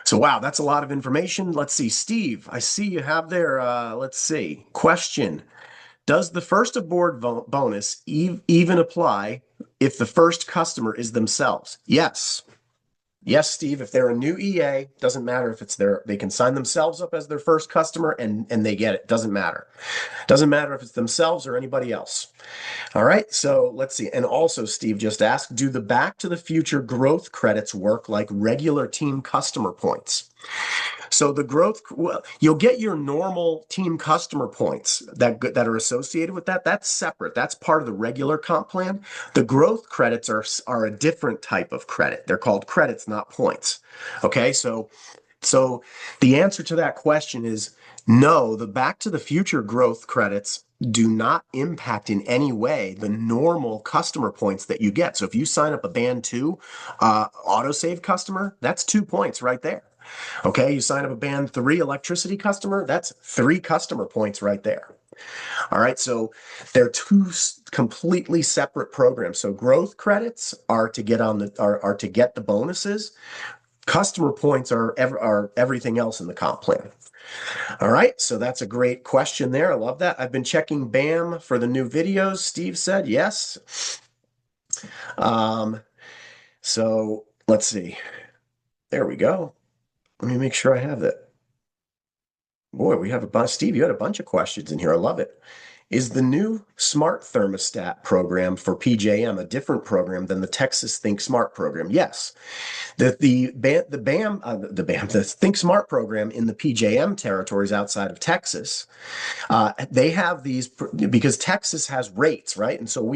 So, wow, that's a lot of information. Let's see, Steve, I see you have there, let's see, question. Does the first aboard bonus even apply if the first customer is themselves? Yes. Yes, Steve, if they're a new EA, doesn't matter if it's they can sign themselves up as their first customer and they get it. Doesn't matter. Doesn't matter if it's themselves or anybody else. All right, so let's see. And also, Steve just asked, do the Back to the Future growth credits work like regular team customer points? So the growth, well, you'll get your normal team customer points that are associated with that. That's separate. That's part of the regular comp plan. The growth credits are a different type of credit. They're called credits, not points. Okay, so the answer to that question is no. The Back to the Future growth credits do not impact in any way the normal customer points that you get. So if you sign up a band 2 autosave customer, that's 2 points right there. Okay, you sign up a band 3 electricity customer, that's 3 customer points right there. All right, so they're two completely separate programs. So growth credits are to get on the are to get the bonuses. Customer points are everything else in the comp plan. All right, so that's a great question there. I love that. I've been checking BAM for the new videos. Steve said yes. Um, so let's see. There we go. Let me make sure I have that. Boy, we have a bunch. Steve, you had a bunch of questions in here. I love it. Is the new smart thermostat program for PJM a different program than the Texas Think Smart program? Yes. The Think Smart program in the PJM territories outside of Texas, they have these because Texas has rates, right? And so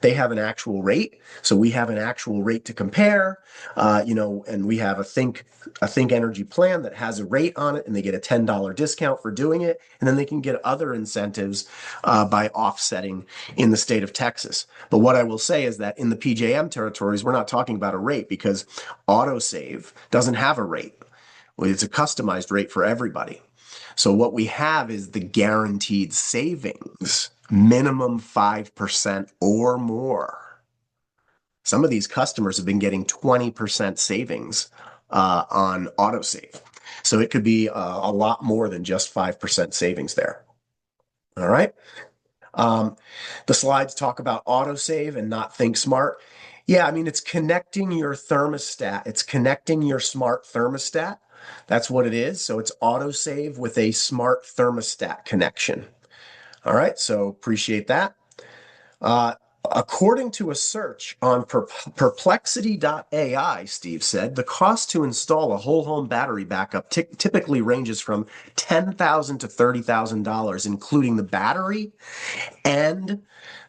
they have an actual rate. So we have an actual rate to compare, and we have a Think Energy plan that has a rate on it, and they get a $10 discount for doing it, and then they can get other incentives by offsetting in the state of Texas. But what I will say is that in the PJM territories, we're not talking about a rate because autosave doesn't have a rate. Well, it's a customized rate for everybody. So what we have is the guaranteed savings, minimum 5% or more. Some of these customers have been getting 20% savings on autosave. So it could be a lot more than just 5% savings there. All right. Um, the slides talk about autosave and not Think Smart. Yeah, I mean, it's connecting your thermostat. It's connecting your smart thermostat. That's what it is. So it's autosave with a smart thermostat connection. All right, so appreciate that. Uh, According to a search on perplexity.ai, Steve said, the cost to install a whole home battery backup typically ranges from $10,000 to $30,000, including the battery and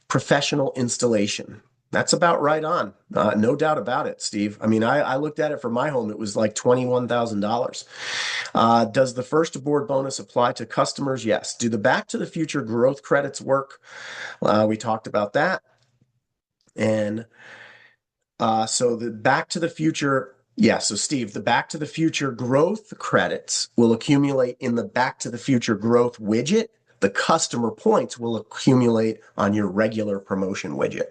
professional installation. That's about right on. No doubt about it, Steve. I mean, I looked at it for my home. It was like $21,000. Does the first aboard bonus apply to customers? Yes. Do the Back to the Future growth credits work? We talked about that. And so the Back to the Future, yeah. So Steve, the Back to the Future growth credits will accumulate in the Back to the Future growth widget. The customer points will accumulate on your regular promotion widget.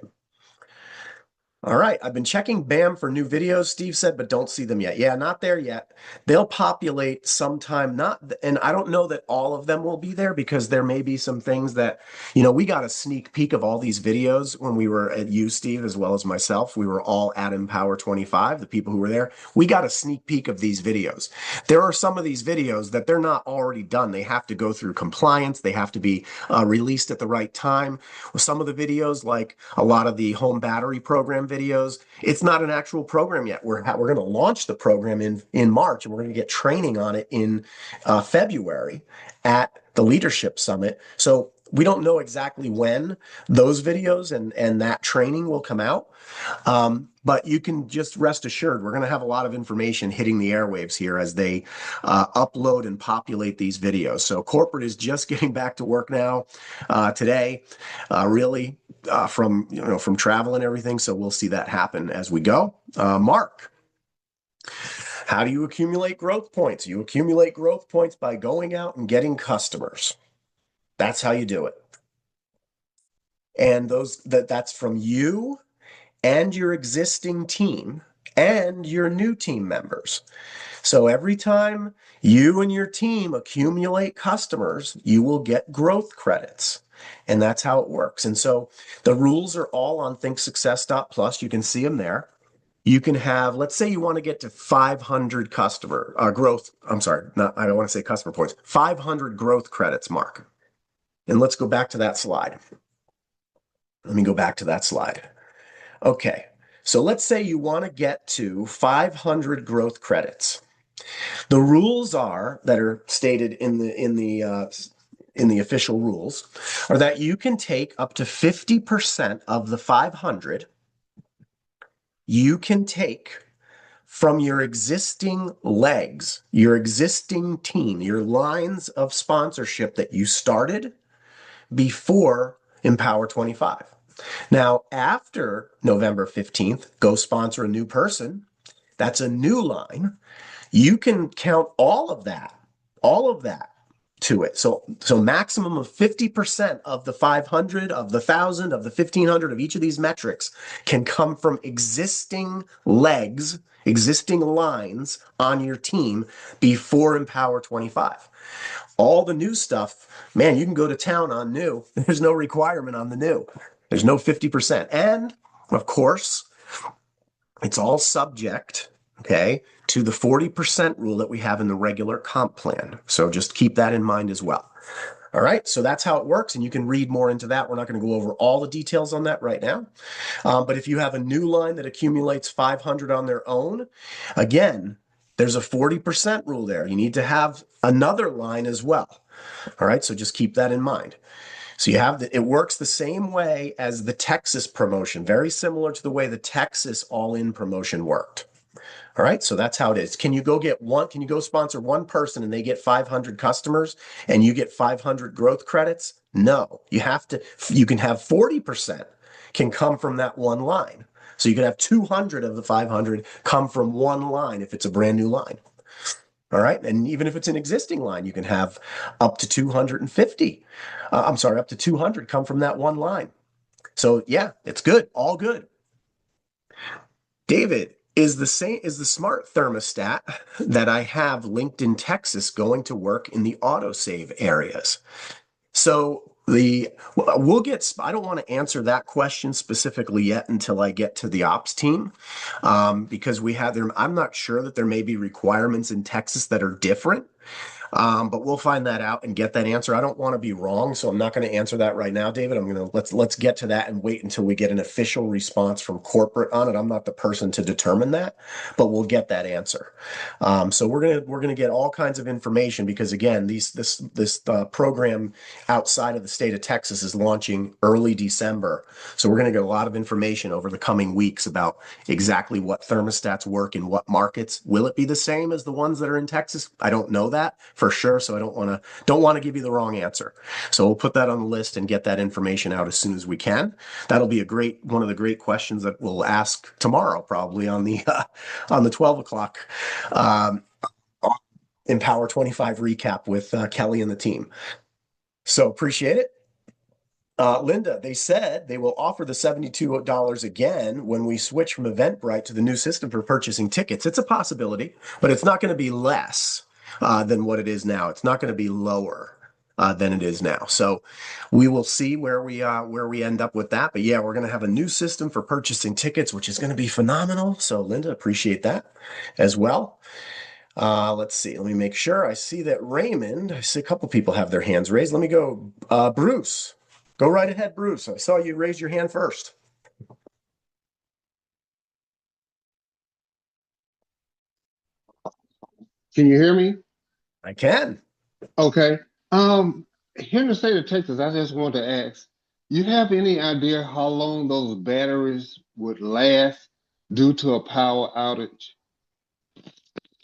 All right, I've been checking BAM for new videos, Steve said, but don't see them yet. Yeah, not there yet. They'll populate sometime, and I don't know that all of them will be there because there may be some things that, we got a sneak peek of all these videos when we were at you, Steve, as well as myself. We were all at Empower25, the people who were there. We got a sneak peek of these videos. There are some of these videos that they're not already done. They have to go through compliance. They have to be released at the right time. Some of the videos, like a lot of the home battery program videos, it's not an actual program yet. We're going to launch the program in March, and we're going to get training on it in February at the Leadership Summit. So we don't know exactly when those videos and that training will come out. But you can just rest assured we're going to have a lot of information hitting the airwaves here as they upload and populate these videos. So corporate is just getting back to work now today, really from travel and everything. So we'll see that happen as we go. Mark, how do you accumulate growth points? You accumulate growth points by going out and getting customers. That's how you do it. And that's from you and your existing team and your new team members. So every time you and your team accumulate customers, you will get growth credits. And that's how it works. And so the rules are all on thinksuccess.plus. You can see them there. You can have, let's say you want to get to 500 customer growth. I'm sorry, not, I don't want to say customer points, 500 growth credits, Mark. And let's go back to that slide. Let me go back to that slide. Okay. So let's say you want to get to 500 growth credits. The rules are that are stated in the official rules are that you can take up to 50% of the 500. You can take from your existing legs, your existing team, your lines of sponsorship that you started before Empower 25. Now, after November 15th, go sponsor a new person. That's a new line. You can count all of that to it. So maximum of 50% of the 500, of the 1,000, of the 1,500 of each of these metrics can come from existing legs, existing lines on your team before Empower 25. All the new stuff, man, you can go to town on new. There's no requirement on the new. There's no 50%. And of course, it's all subject, okay, to the 40% rule that we have in the regular comp plan. So just keep that in mind as well. All right, so that's how it works, and you can read more into that. We're not going to go over all the details on that right now. But if you have a new line that accumulates 500 on their own, again, there's a 40% rule there. You need to have another line as well. All right, so just keep that in mind. So you have it works the same way as the Texas promotion, very similar to the way the Texas all-in promotion worked. All right, so that's how it is. Can you go sponsor one person and they get 500 customers and you get 500 growth credits? No, you can have 40% can come from that one line. So you can have 200 of the 500 come from one line if it's a brand new line. All right. And even if it's an existing line, you can have up to 250. Up to 200 come from that one line. So yeah, it's good. All good. David, is the smart thermostat that I have linked in Texas going to work in the autosave areas? So I don't want to answer that question specifically yet until I get to the ops team, because I'm not sure that there may be requirements in Texas that are different. But we'll find that out and get that answer. I don't want to be wrong, so I'm not going to answer that right now, David. Let's get to that and wait until we get an official response from corporate on it. I'm not the person to determine that, but we'll get that answer. So we're gonna get all kinds of information because again, this program outside of the state of Texas is launching early December. So we're gonna get a lot of information over the coming weeks about exactly what thermostats work in what markets. Will it be the same as the ones that are in Texas? I don't know that for sure, so I don't want to give you the wrong answer. So we'll put that on the list and get that information out as soon as we can. That'll be one of the great questions that we'll ask tomorrow, probably on the 12 o'clock Empower 25 recap with Kelly and the team. So appreciate it. Linda, they said they will offer the $72 again when we switch from Eventbrite to the new system for purchasing tickets. It's a possibility, but it's not going to be less than what it is now. It's not going to be lower than it is now. So we will see where we end up with that. But yeah, we're going to have a new system for purchasing tickets, which is going to be phenomenal. So Linda, appreciate that as well. Let's see. Let me make sure. I see that Raymond, I see a couple people have their hands raised. Let me go. Bruce, go right ahead, Bruce. I saw you raise your hand first. Can you hear me? I can. Okay. Here in the state of Texas, I just want to ask, you have any idea how long those batteries would last due to a power outage?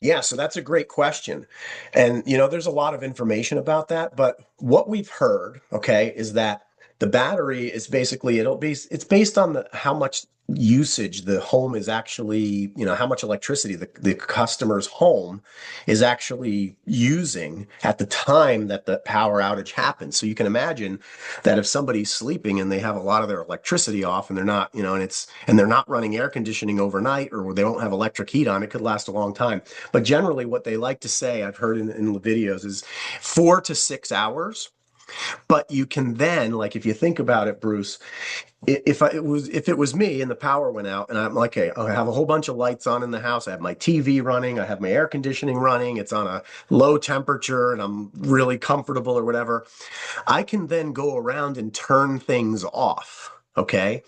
Yeah, so that's a great question. And there's a lot of information about that, but what we've heard, okay, is that The battery is basically it's based on how much usage the home is actually, how much electricity the customer's home is actually using at the time that the power outage happens. So you can imagine that if somebody's sleeping and they have a lot of their electricity off and they're not, and they're not running air conditioning overnight or they don't have electric heat on, it could last a long time. But generally what they like to say, I've heard in the videos, is 4 to 6 hours. But you can then, like, if you think about it, Bruce, if it was me and the power went out and I'm like, okay, I have a whole bunch of lights on in the house. I have my TV running. I have my air conditioning running. It's on a low temperature and I'm really comfortable or whatever. I can then go around and turn things off. Okay.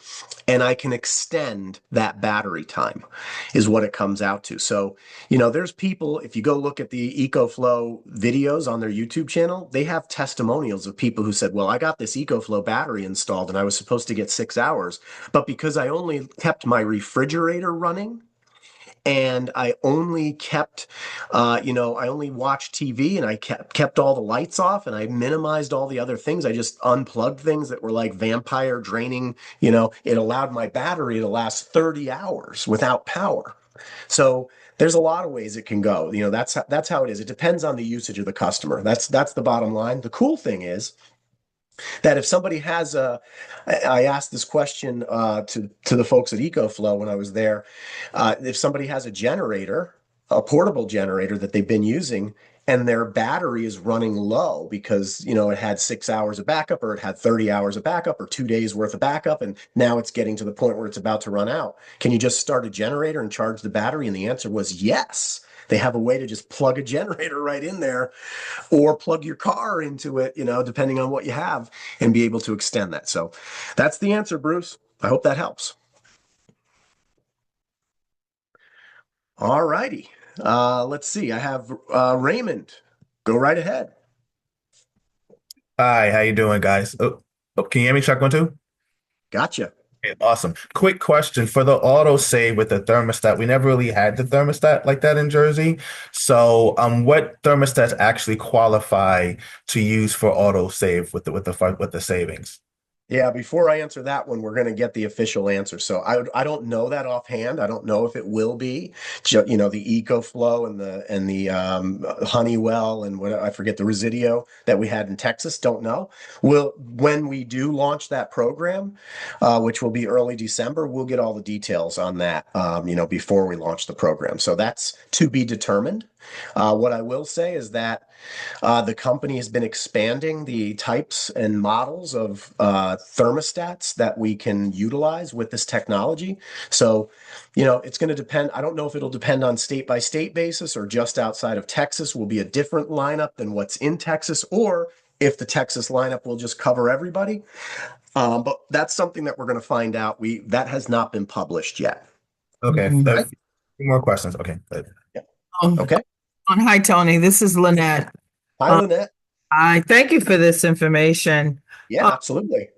And I can extend that battery time, is what it comes out to. So, there's people, if you go look at the EcoFlow videos on their YouTube channel, they have testimonials of people who said, well, I got this EcoFlow battery installed and I was supposed to get 6 hours, but because I only kept my refrigerator running, and I only kept, I only watched TV and I kept all the lights off and I minimized all the other things. I just unplugged things that were like vampire draining. It allowed my battery to last 30 hours without power. So there's a lot of ways it can go. That's how it is. It depends on the usage of the customer. That's the bottom line. The cool thing is that if somebody has I asked this question to the folks at EcoFlow when I was there. If somebody has a generator, a portable generator that they've been using, and their battery is running low because it had 6 hours of backup, or it had 30 hours of backup, or 2 days worth of backup, and now it's getting to the point where it's about to run out. Can you just start a generator and charge the battery? And the answer was yes. They have a way to just plug a generator right in there or plug your car into it, depending on what you have, and be able to extend that. So that's the answer, Bruce. I hope that helps. All righty. Let's see. I have Raymond. Go right ahead. Hi, how you doing, guys? Can you hear me? Check 1, 2. Gotcha. Okay, awesome. Quick question for the auto save with the thermostat. We never really had the thermostat like that in Jersey. So, what thermostats actually qualify to use for auto save with the savings? Yeah, before I answer that one, we're going to get the official answer. So I don't know that offhand. I don't know if it will be, the EcoFlow and the Honeywell and what I forget, the Residio that we had in Texas. Don't know. When we do launch that program, which will be early December, we'll get all the details on that. Before we launch the program. So that's to be determined. What I will say is that the company has been expanding the types and models of thermostats that we can utilize with this technology. So, it's going to depend. I don't know if it'll depend on state by state basis or just outside of Texas will be a different lineup than what's in Texas, or if the Texas lineup will just cover everybody. But that's something that we're going to find out. That has not been published yet. Okay, a Mhm. few more questions. Okay, good. Yeah. Um, Okay. Hi, Tony. This is Lynette. Hi, Um, Lynette. I thank you for this information. Yeah, Uh, absolutely.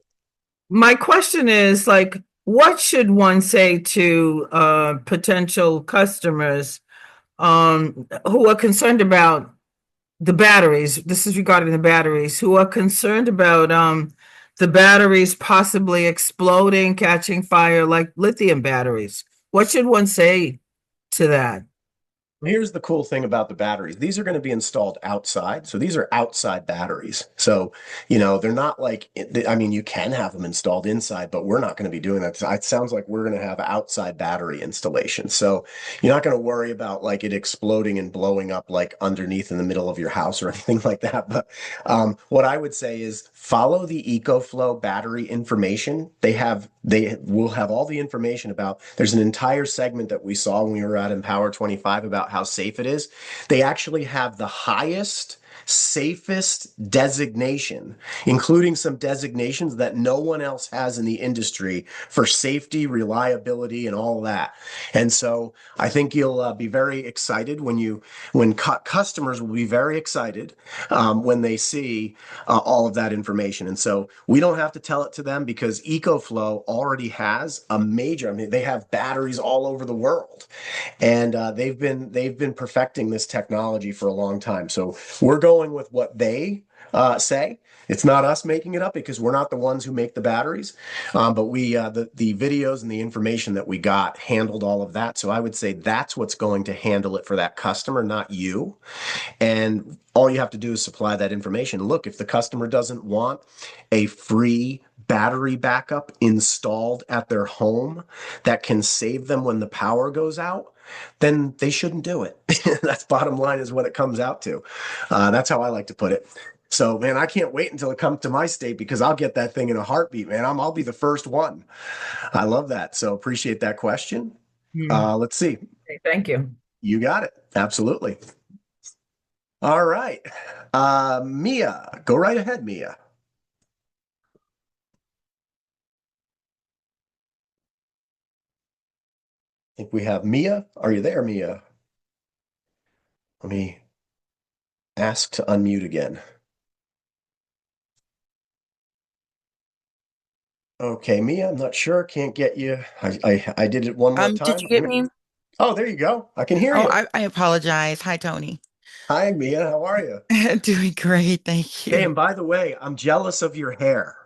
my question is like, what should one say to potential customers who are concerned about the batteries? This is regarding the batteries, who are concerned about the batteries possibly exploding, catching fire like lithium batteries. What should one say to that? Here's the cool thing about the batteries. These are going to be installed outside. So these are outside batteries. So, they're not like, I mean, you can have them installed inside, but we're not going to be doing that. It sounds like we're going to have outside battery installation. So you're not going to worry about like it exploding and blowing up like underneath in the middle of your house or anything like that. But what I would say is follow the EcoFlow battery information. They will have all the information about, there's an entire segment that we saw when we were at Empower25 about how safe it is. They actually have the highest, safest designation, including some designations that no one else has in the industry for safety, reliability, and all that. And so I think you'll be very excited when customers will be very excited when they see all of that information. And so we don't have to tell it to them because EcoFlow already has a major, I mean, they have batteries all over the world. And they've been perfecting this technology for a long time. So we're going with what they say. It's not us making it up because we're not the ones who make the batteries. But the videos and the information that we got handled all of that. So I would say that's what's going to handle it for that customer, not you. And all you have to do is supply that information. Look, if the customer doesn't want a free battery backup installed at their home that can save them when the power goes out, then they shouldn't do it. That's bottom line is what it comes out to. That's how I like to put it. So, man, I can't wait until it comes to my state because I'll get that thing in a heartbeat, man. I'll be the first one. I love that. So appreciate that question. Let's see. Okay, thank you. You got it. Absolutely. All right. Mia, go right ahead, Mia. I think we have Mia. Are you there, Mia? Let me ask to unmute again. Okay, Mia, I'm not sure. Can't get you. I did it one more Did time. you get me? Oh, there you go. I can hear Oh, you. I apologize. Hi, Tony. Hi, Mia. How are you? Doing great, thank Hey, you. and by the way, I'm jealous of your hair.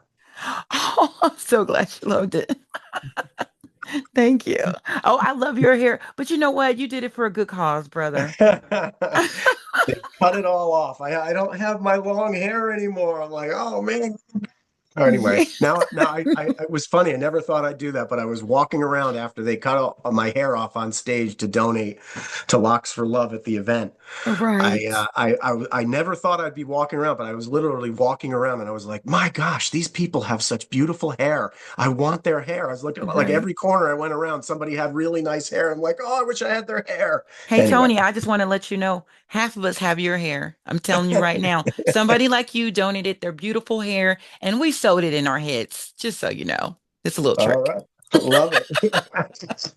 Oh, I'm so glad you loved it. Thank you. Oh, I love your hair. But you know what? You did it for a good cause, brother. They cut it all off. I don't have my long hair anymore. I'm like, oh man. Anyway, Yeah. now it was funny. I never thought I'd do that, but I was walking around after they cut my hair off on stage to donate to Locks for Love at the event. Right. I never thought I'd be walking around, but I was literally walking around and I was like, my gosh, these people have such beautiful hair. I want their hair. I was looking like Right. every corner I went around, somebody had really nice hair. I'm like, oh, I wish I had their hair. Hey, Anyway. Tony, I just want to let you know half of us have your hair. I'm telling you right now. Somebody like you donated their beautiful hair and we sewed it in our heads, just so you know. It's a little All trick. right. Love it.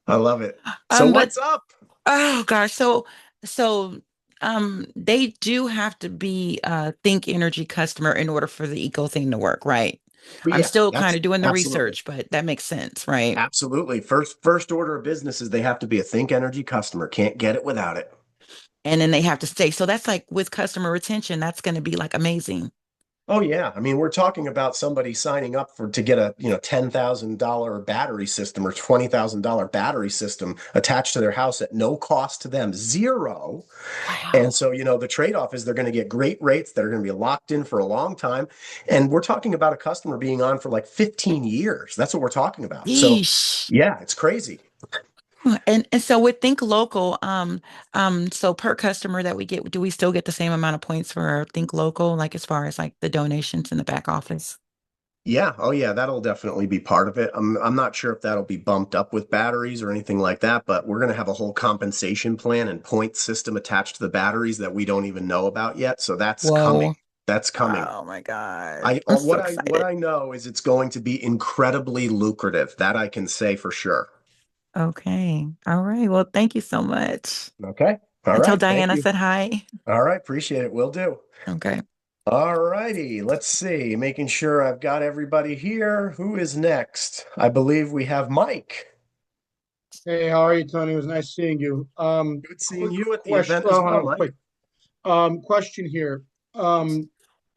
I love it. So But what's up? oh gosh, so they do have to be a Think Energy customer in order for the eco thing to work, right? But I'm yeah, still kind that's of doing the absolutely. research, but that makes sense, right? Absolutely. First order of business is they have to be a Think Energy customer. Can't get it without it. And then they have to stay. So that's like with customer retention, that's going to be like amazing. Oh yeah. I mean, we're talking about somebody signing up for to get a, $10,000 battery system or $20,000 battery system attached to their house at no cost to them, zero. And Wow. so, the trade-off is they're going to get great rates that are going to be locked in for a long time. And we're talking about a customer being on for like 15 years. That's what we're talking about. So, Yeesh. yeah, it's crazy. And so with Think Local, so per customer that we get, do we still get the same amount of points for Think Local, like as far as like the donations in the back office? Yeah. Oh, yeah. That'll definitely be part of it. I'm not sure if that'll be bumped up with batteries or anything like that, but we're going to have a whole compensation plan and point system attached to the batteries that we don't even know about yet. So that's coming. Whoa. That's coming. Oh my God. I I'm so what excited. I know is it's going to be incredibly lucrative. That I can say for sure. Okay. All right. Well, thank you so much. Okay. All And tell right. Thank Diane I you. said hi. All right. Appreciate it. Will do. Okay. All righty. Let's see. Making sure I've got everybody here. Who is next? I believe we have Mike. Hey, how are you, Tony? It was nice seeing you. Good seeing Quick you at the question. event as Hold well, on, Mike. quick. Question here.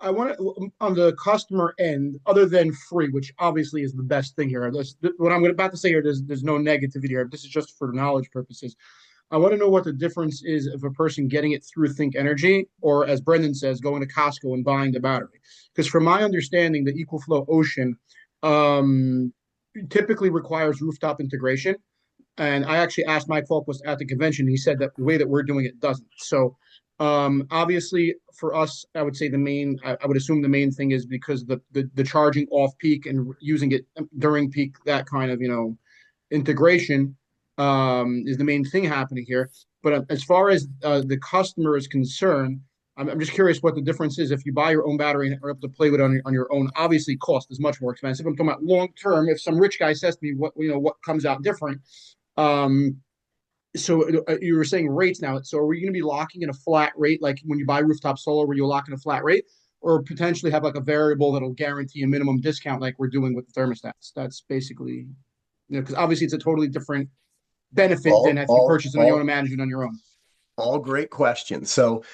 I want to on the customer end, other than free, which obviously is the best thing here. What I'm about to say here, there's no negativity here. This is just for knowledge purposes. I want to know what the difference is of a person getting it through Think Energy, or as Brendan says, going to Costco and buying the battery. Because from my understanding, the EcoFlow Ocean um, typically requires rooftop integration. And I actually asked Mike Falkwas at the convention. He said that the way that we're doing it doesn't. So obviously for us, I would say I would assume the main thing is because the charging off peak and using it during peak, that kind of, integration is the main thing happening here. But as far as the customer is concerned, I'm just curious what the difference is if you buy your own battery and are able to play with it on your own. Obviously, cost is much more expensive. I'm talking about long term. If some rich guy says to me, what comes out different, um, so you were saying rates now. So are we going to be locking in a flat rate, like when you buy rooftop solar, where you lock in a flat rate, or potentially have like a variable that'll guarantee a minimum discount, like we're doing with the thermostats? That's basically, because obviously it's a totally different benefit than All, if you all, purchase it on your own all, and manage it on your own. All great questions. So,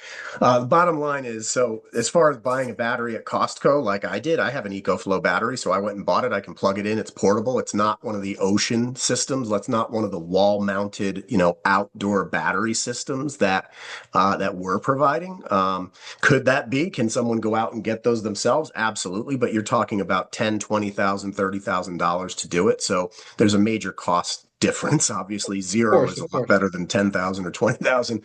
the bottom line is, so as far as buying a battery at Costco, like I did, I have an EcoFlow battery, so I went and bought it. I can plug it in. It's portable. It's not one of the ocean systems. That's not one of the wall-mounted, outdoor battery systems that we're providing. Could that be? Can someone go out and get those themselves? Absolutely, but you're talking about $10,000, $20,000, $30,000 to do it. So there's a major cost difference. Obviously, zero is a Of lot course. better than 10,000 or 20,000.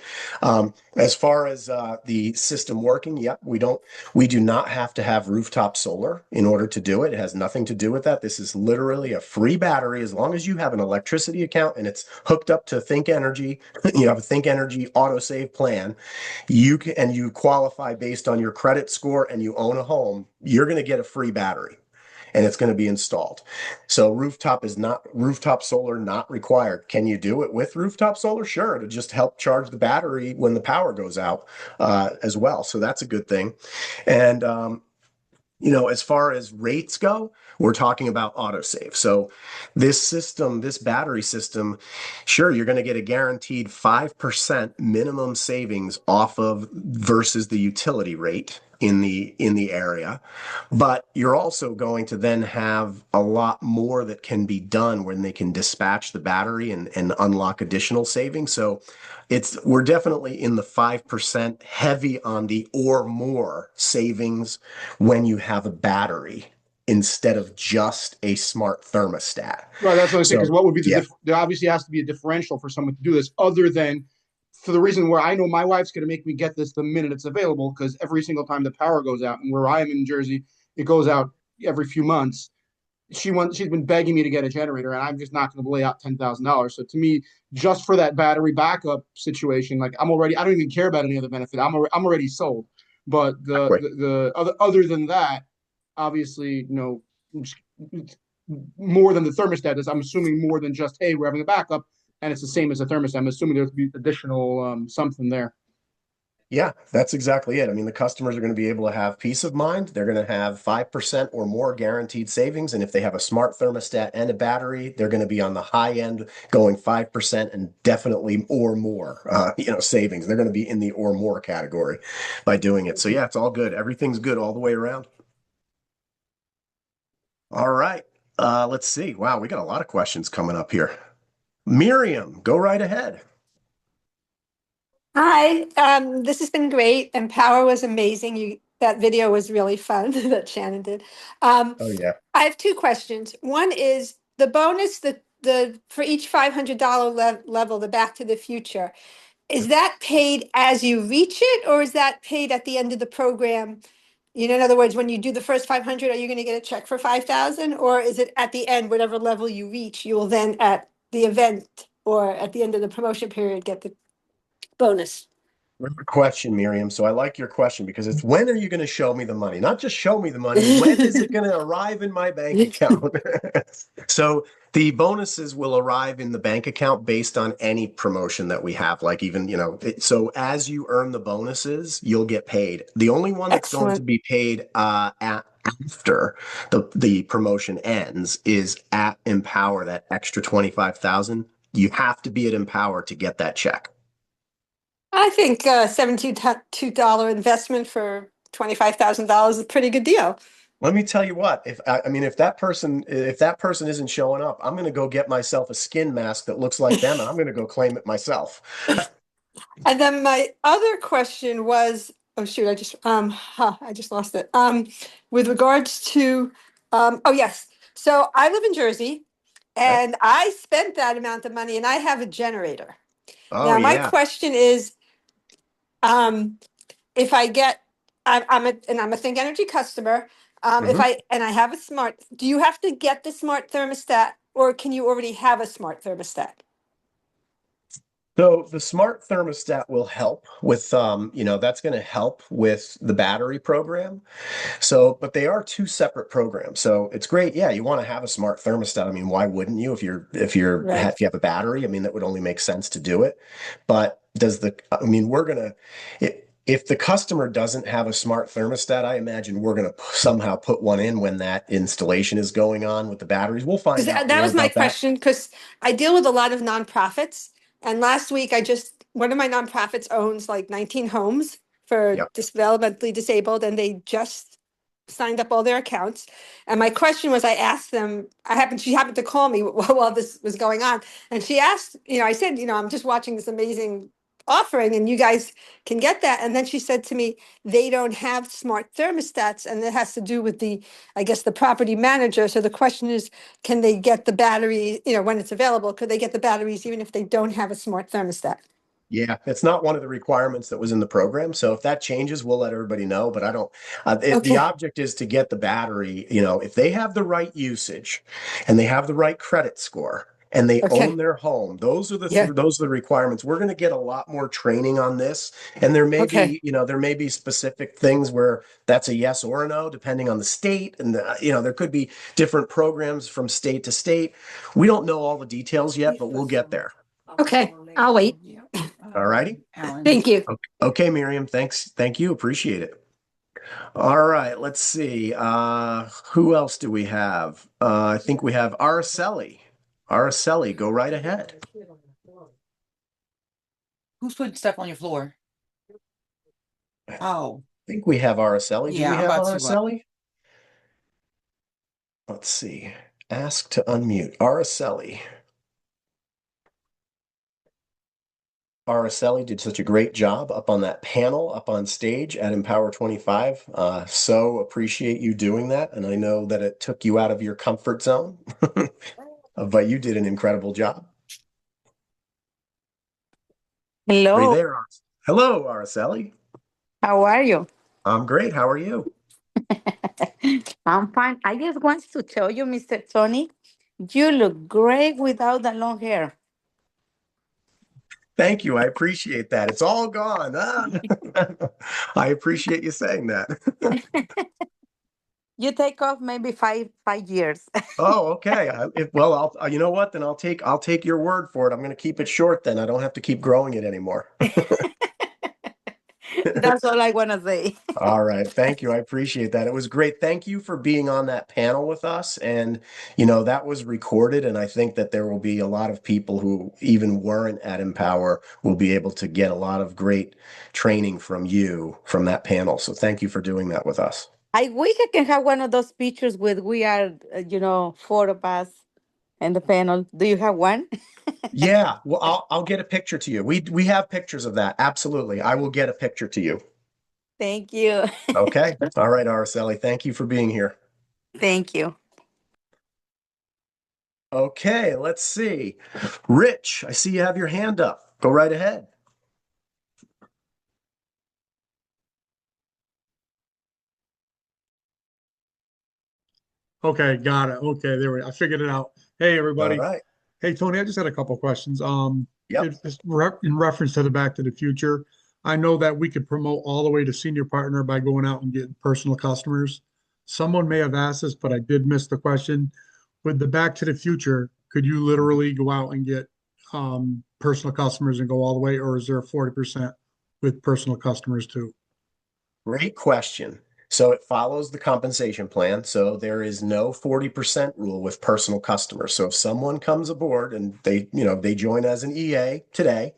As far as the system working, yep, we do not have to have rooftop solar in order to do it. It has nothing to do with that. This is literally a free battery as long as you have an electricity account and it's hooked up to Think Energy. You have a Think Energy autosave plan. You qualify based on your credit score and you own a home. You're going to get a free battery and it's going to be installed. So rooftop solar not required. Can you do it with rooftop solar? Sure, to just help charge the battery when the power goes out as well. So that's a good thing. And as far as rates go, we're talking about autosave. So this battery system, sure, you're going to get a guaranteed 5% minimum savings off of versus the utility rate in the area. But you're also going to then have a lot more that can be done when they can dispatch the battery and unlock additional savings. So we're definitely in the 5% heavy on the or more savings when you have a battery instead of just a smart thermostat. Right, that's what I'm saying. Because So, what would be yeah, there obviously has to be a differential for someone to do this, other than for the reason where I know my wife's going to make me get this the minute it's available, because every single time the power goes out, and where I am in Jersey, it goes out every few months. She's been begging me to get a generator, and I'm just not going to lay out $10,000. So to me, just for that battery backup situation, like I don't even care about any other benefit. I'm already sold. But exactly. the other than that, obviously, more than the thermostat is. I'm assuming more than just, hey, we're having a backup and it's the same as a thermostat. I'm assuming there's be additional something there. Yeah, that's exactly it. I mean, the customers are going to be able to have peace of mind. They're going to have 5% or more guaranteed savings. And if they have a smart thermostat and a battery, they're going to be on the high end going 5% and definitely or more, savings. They're going to be in the or more category by doing it. So yeah, it's all good. Everything's good all the way around. All right. Let's see. Wow, we got a lot of questions coming up here. Miriam, go right ahead. Hi, this has been great. Empower was amazing. That video was really fun that Shannon did. Oh yeah. I have two questions. One is the bonus, the for each $500 level, the Back to the Future. Is that paid as you reach it, or is that paid at the end of the program? In other words, when you do the first 500, are you going to get a check for 5,000, or is it at the end, whatever level you reach, you will then at the event or at the end of the promotion period get the bonus? Good question, Miriam. So I like your question because it's when are you going to show me the money? Not just show me the money. When is it going to arrive in my bank account? So the bonuses will arrive in the bank account based on any promotion that we have. Like even, so as you earn the bonuses, you'll get paid. The only one that's going to Excellent. be paid after the promotion ends is at Empower, that extra 25,000. You have to be at Empower to get that check. I think $72 investment for $25,000 is a pretty good deal. Let me tell you what, if that person isn't showing up, I'm going to go get myself a skin mask that looks like them and I'm going to go claim it myself. And then my other question was, oh shoot, I just lost it. With regards to, oh yes, so I live in Jersey, Okay. and I spent that amount of money, and I have a generator. Oh Now my yeah. question is, if I get, I'm a Think Energy customer. If Mhm. I have a smart, do you have to get the smart thermostat, or can you already have a smart thermostat? So the smart thermostat will help with, that's going to help with the battery program. So, but they are two separate programs. So it's great. Yeah, you want to have a smart thermostat. I mean, why wouldn't you Right. if you have a battery? I mean, that would only make sense to do it. But if the customer doesn't have a smart thermostat, I imagine we're going to somehow put one in when that installation is going on with the batteries. We'll find Because out that more was my about that. question, because I deal with a lot of nonprofits. And last week I just one of my nonprofits owns like 19 homes for Yep. developmentally disabled, and they just signed up all their accounts. And my question was, I asked them, she happened to call me while this was going on. And she asked, I said, I'm just watching this amazing offering and you guys can get that. And then she said to me, they don't have smart thermostats, and it has to do with I guess, the property manager. So the question is, can they get the battery, when it's available, could they get the batteries even if they don't have a smart thermostat? Yeah, it's not one of the requirements that was in the program. So if that changes, we'll let everybody know. But I don't, the Okay. object is to get the battery, if they have the right usage and they have the right credit score and they own Okay. their home, those are Yeah. those are the requirements. We're going to get a lot more training on this. And there may Okay. be, there may be specific things where that's a yes or a no, depending on the state. And, there could be different programs from state to state. We don't know all the details yet, but we'll get there. Okay. I'll wait. All righty. Thank you. Okay, Miriam. Thanks. Thank you. Appreciate it. All right. Let's see. Who else do we have? I think we have Araceli. Araceli, go right ahead. Who's putting stuff on your floor? Oh, I think we have Araceli. Do yeah, we I'm have about to. Araceli? Let's see. Ask to unmute. Araceli. Araceli did such a great job up on that panel, up on stage at Empower25. So appreciate you doing that. And I know that it took you out of your comfort zone, but you did an incredible job. Are you Hello, there? Hello, Araceli. how are you? I'm great. How are you? I'm fine. I just want to tell you, Mr. Tony, you look great without the long hair. Thank you. I appreciate that. It's all gone. I appreciate you saying that. You take off maybe five years. Oh, okay. You know what? Then I'll take your word for it. I'm going to keep it short. Then I don't have to keep growing it anymore. That's all I want to say. All right. Thank you. I appreciate that. It was great. Thank you for being on that panel with us. And, that was recorded. And I think that there will be a lot of people who even weren't at Empower will be able to get a lot of great training from you from that panel. So thank you for doing that with us. I wish I can have one of those pictures with we are, four of us in the panel. Do you have one? Yeah. Well, I'll get a picture to you. We have pictures of that. Absolutely. I will get a picture to you. Thank you. Okay. All right, Araceli. Thank you for being here. Thank you. Okay, let's see. Rich, I see you have your hand up. Go right ahead. Okay, got it. Okay, there we go. I figured it out. Hey, All everybody. right. Hey, Tony, I just had a couple questions. Yep. In reference to the Back to the Future, I know that we could promote all the way to senior partner by going out and getting personal customers. Someone may have asked this, but I did miss the question. With the Back to the Future, could you literally go out and get personal customers and go all the way, or is there a 40% with personal customers too? Great question. So it follows the compensation plan. So there is no 40% rule with personal customers. So if someone comes aboard and they join as an EA today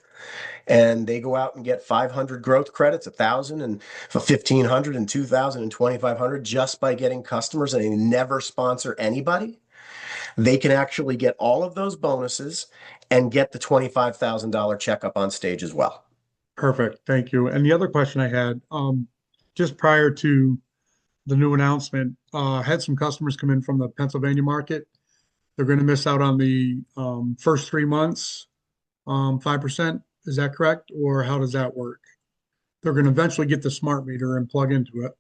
and they go out and get 500 growth credits, 1,000 and 1,500 and 2,000 and 2,500 just by getting customers and they never sponsor anybody, they can actually get all of those bonuses and get the $25,000 check up on stage as well. Perfect. Thank you. And the other question I had, just prior to the new announcement, had some customers come in from the Pennsylvania market. They're going to miss out on the first 3 months, 5%. Is that correct? Or how does that work? They're going to eventually get the smart meter and plug into it.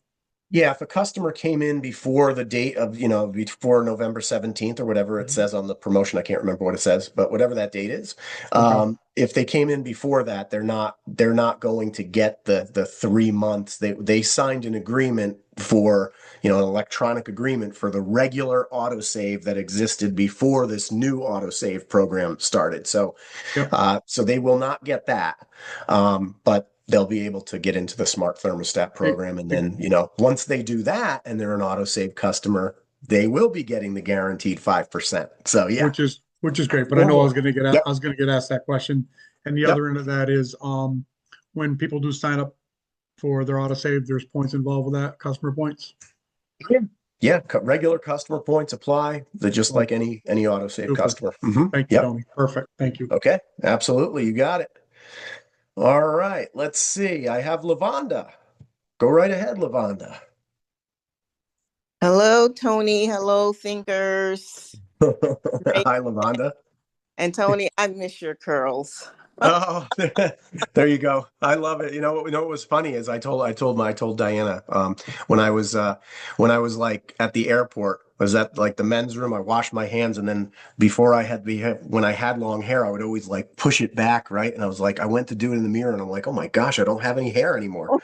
Yeah, if a customer came in before the date of, before November 17th or whatever it says on the promotion, I can't remember what it says, but whatever that date is, Okay. if they came in before that, they're not going to get the 3 months. They signed an agreement for, an electronic agreement for the regular autosave that existed before this new autosave program started. So, Yep. so they will not get that. But they'll be able to get into the smart thermostat program. And then, once they do that and they're an autosave customer, they will be getting the guaranteed 5%. So yeah. Which is great. But I know I was going to get Yep. I was going to get asked that question. And the Yep. other end of that is when people do sign up for their autosave, there's points involved with that, customer points. Yeah, regular customer points apply. They're just like any autosave Super. customer. Thank you, Yep. Tony. Perfect. Thank you. Okay. Absolutely. You got it. All right. Let's see. I have Lavonda. Go right ahead, Lavonda. Hello, Tony. Hello, thinkers. Great. Hi, Lavonda. And Tony, I miss your curls. Oh, there you go. I love it. What was funny is I told Diana when I was like at the airport, I was at like the men's room. I washed my hands, and then before when I had long hair, I would always like push it back, right? And I was like, I went to do it in the mirror, and I'm like, oh my gosh, I don't have any hair anymore.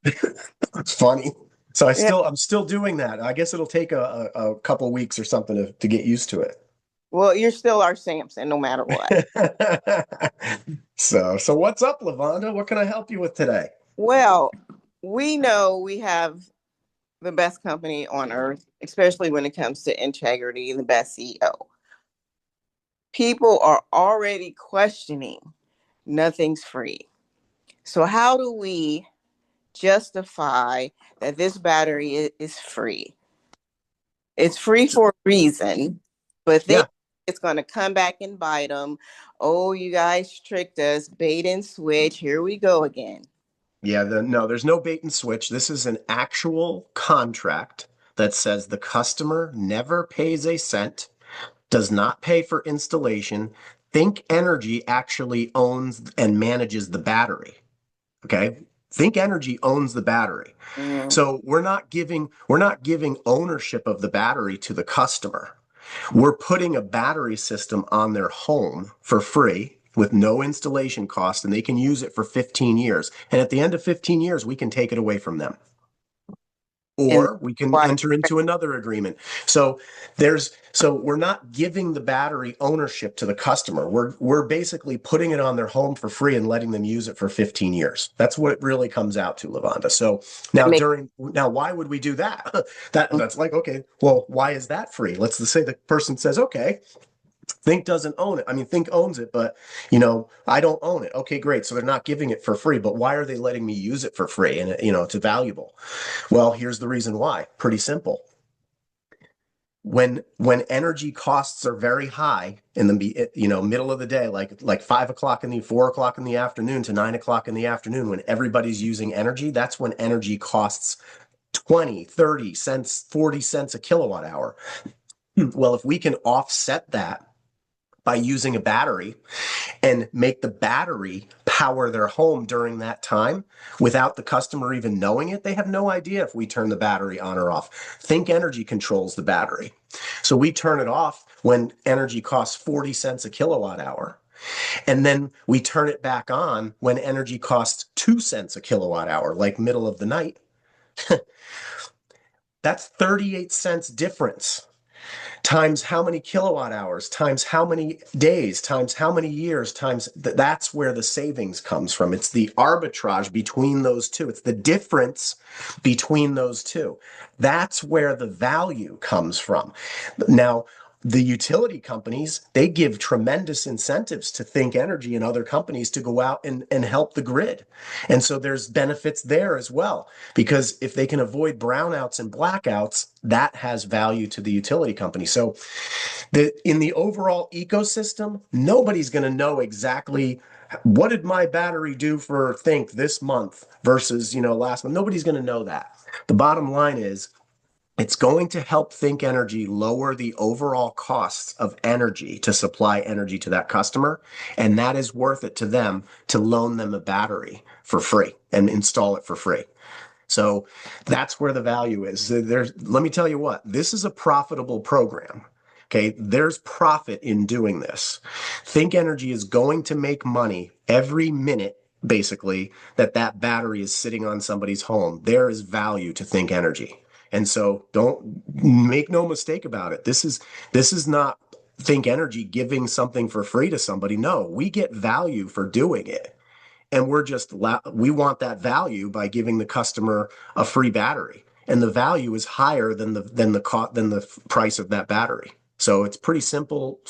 It's funny. So Yeah. I'm still doing that. I guess it'll take a couple weeks or something to get used to it. Well, you're still our Samson, no matter what. So what's up, Lavonda? What can I help you with today? Well, we know we have the best company on earth, especially when it comes to integrity, the best CEO. People are already questioning nothing's free. So how do we justify that this battery is free? It's free for a reason, but then it's going to come back and bite them. Oh, you guys tricked us, bait and switch. Here we go again. Yeah, no, there's no bait and switch. This is an actual contract that says the customer never pays a cent, does not pay for installation. Think Energy actually owns and manages the battery. Okay? Think Energy owns the battery. Mm-hmm. So we're not giving ownership of the battery to the customer. We're putting a battery system on their home for free with no installation cost, and they can use it for 15 years. And at the end of 15 years, we can take it away from them. Or we can enter into another agreement. So we're not giving the battery ownership to the customer. We're basically putting it on their home for free and letting them use it for 15 years. That's what it really comes out to, Lavonda. So now why would we do that? That's like, okay, well, why is that free? Let's say the person says, okay, Think doesn't own it. I mean, Think owns it, but I don't own it. Okay, great. So they're not giving it for free, but why are they letting me use it for free? And it's valuable. Well, here's the reason why. Pretty simple. When energy costs are very high in the middle of the day, like 5 o'clock 4 o'clock in the afternoon to 9 o'clock in the afternoon, when everybody's using energy, that's when energy costs 20, 30 cents, 40 cents a kilowatt hour. Well, if we can offset that by using a battery and make the battery power their home during that time without the customer even knowing it, they have no idea if we turn the battery on or off. Think Energy controls the battery. So we turn it off when energy costs 40 cents a kilowatt hour. And then we turn it back on when energy costs 2 cents a kilowatt hour, like middle of the night. That's 38 cents difference. Times how many kilowatt hours, times how many days, times how many years, times that's where the savings comes from. It's the arbitrage between those two. It's the difference between those two. That's where the value comes from. Now, the utility companies, they give tremendous incentives to Think Energy and other companies to go out and help the grid. And so there's benefits there as well, because if they can avoid brownouts and blackouts, that has value to the utility company. So in the overall ecosystem, nobody's going to know exactly what did my battery do for Think this month versus, last month. Nobody's going to know that. The bottom line is, it's going to help Think Energy lower the overall costs of energy to supply energy to that customer. And that is worth it to them to loan them a battery for free and install it for free. So that's where the value is. Let me tell you what, this is a profitable program. Okay, there's profit in doing this. Think Energy is going to make money every minute, basically, that battery is sitting on somebody's home. There is value to Think Energy. And so don't make no mistake about it. This is not Think Energy giving something for free to somebody. No, we get value for doing it. And we want that value by giving the customer a free battery. And the value is higher than the price of that battery. So it's pretty simple,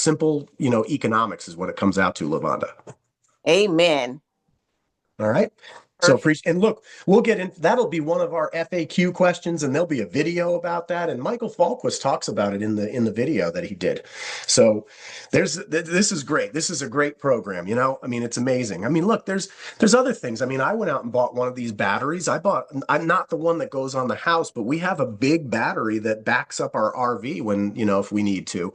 economics is what it comes out to, Lavonda. Amen. All right. So appreciate, and look, we'll get in. That'll be one of our FAQ questions, and there'll be a video about that. And Michael Falquist talks about it in the video that he did. So this is great. This is a great program. I mean, it's amazing. I mean, look, there's other things. I mean, I went out and bought one of these batteries. I'm not the one that goes on the house, but we have a big battery that backs up our RV when if we need to,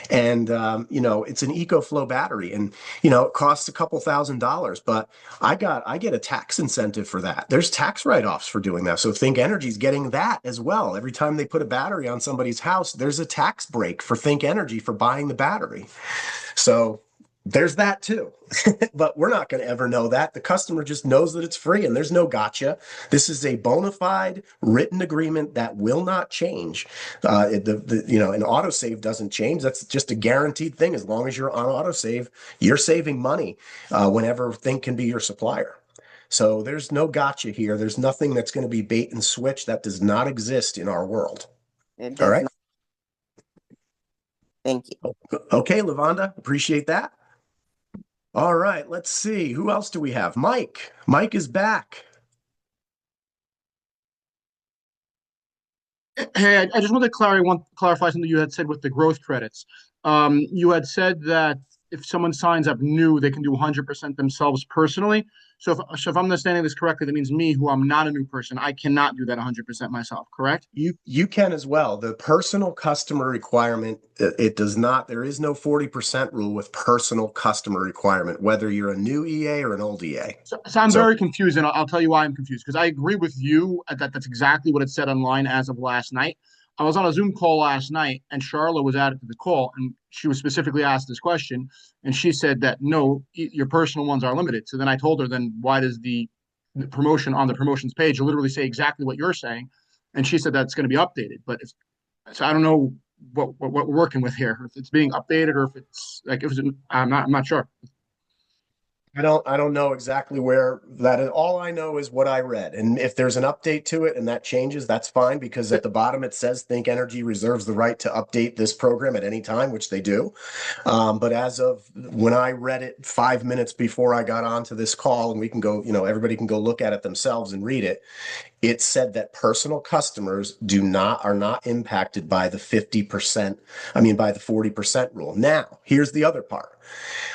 and it's an EcoFlow battery, and it costs a couple $1,000, but I get a tax incentive for that. There's tax write-offs for doing that. So Think Energy's getting that as well. Every time they put a battery on somebody's house, there's a tax break for Think Energy for buying the battery. So there's that too. But we're not going to ever know that. The customer just knows that it's free and there's no gotcha. This is a bona fide written agreement that will not change. An autosave doesn't change. That's just a guaranteed thing. As long as you're on autosave, you're saving money whenever Think can be your supplier. So there's no gotcha here. There's nothing that's going to be bait and switch. That does not exist in our world. It All does right. not. Thank you. Okay, Lavonda, appreciate that. All right, let's see. Who else do we have? Mike. Mike is back. Hey, I just wanted to clarify something you had said with the growth credits. You had said that if someone signs up new, they can do 100% themselves personally. So if I'm understanding this correctly, that means me, who I'm not a new person, I cannot do that 100% myself, correct? You can as well. The personal customer requirement, it does not, there is no 40% rule with personal customer requirement, whether you're a new EA or an old EA. So I'm very confused, and I'll tell you why I'm confused. Because I agree with you that that's exactly what it said online as of last night. I was on a Zoom call last night, and Charlotte was added to the call, and she was specifically asked this question, and she said that no, your personal ones are limited. So then I told her, then why does the promotion on the promotions page literally say exactly what you're saying? And she said that's going to be updated. So I don't know what we're working with here. If it's being updated or if it's like it was, I'm not sure. I don't know exactly where that is. All I know is what I read. And if there's an update to it and that changes, that's fine, because at the bottom it says Think Energy reserves the right to update this program at any time, which they do. But as of when I read it 5 minutes before I got onto this call, and we can go, everybody can go look at it themselves and read it. It said that personal customers are not impacted by the 50%, by the 40% rule. Now, here's the other part.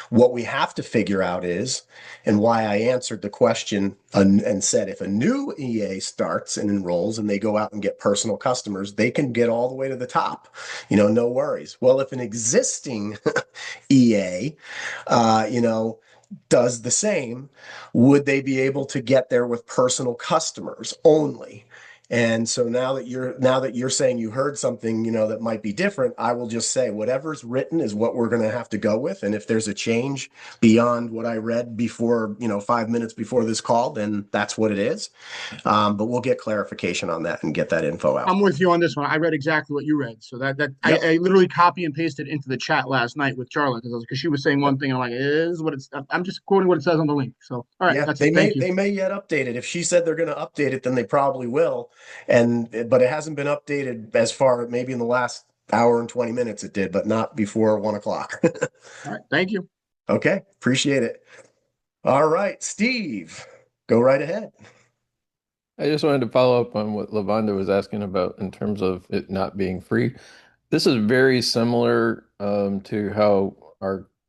What we have to figure out is, and why I answered the question and said if a new EA starts and enrolls and they go out and get personal customers, they can get all the way to the top. No worries. Well, if an existing EA, does the same, would they be able to get there with personal customers only? And so now that you're saying you heard something, that might be different, I will just say whatever's written is what we're going to have to go with. And if there's a change beyond what I read before, 5 minutes before this call, then that's what it is. But we'll get clarification on that and get that info out. I'm with you on this one. I read exactly what you read. So Yep. I literally copy and pasted into the chat last night with Charlotte because she was saying one thing and I'm like, it is what it's. I'm just quoting what it says on the link. So all right, Yeah, that's it. Thank you. they may yet update it. If she said they're going to update it, then they probably will. But it hasn't been updated as far, maybe in the last hour and 20 minutes it did, but not before 1 o'clock. All right, thank you. Okay, appreciate it. All right, Steve, go right ahead. I just wanted to follow up on what Lavonda was asking about in terms of it not being free. This is very similar to how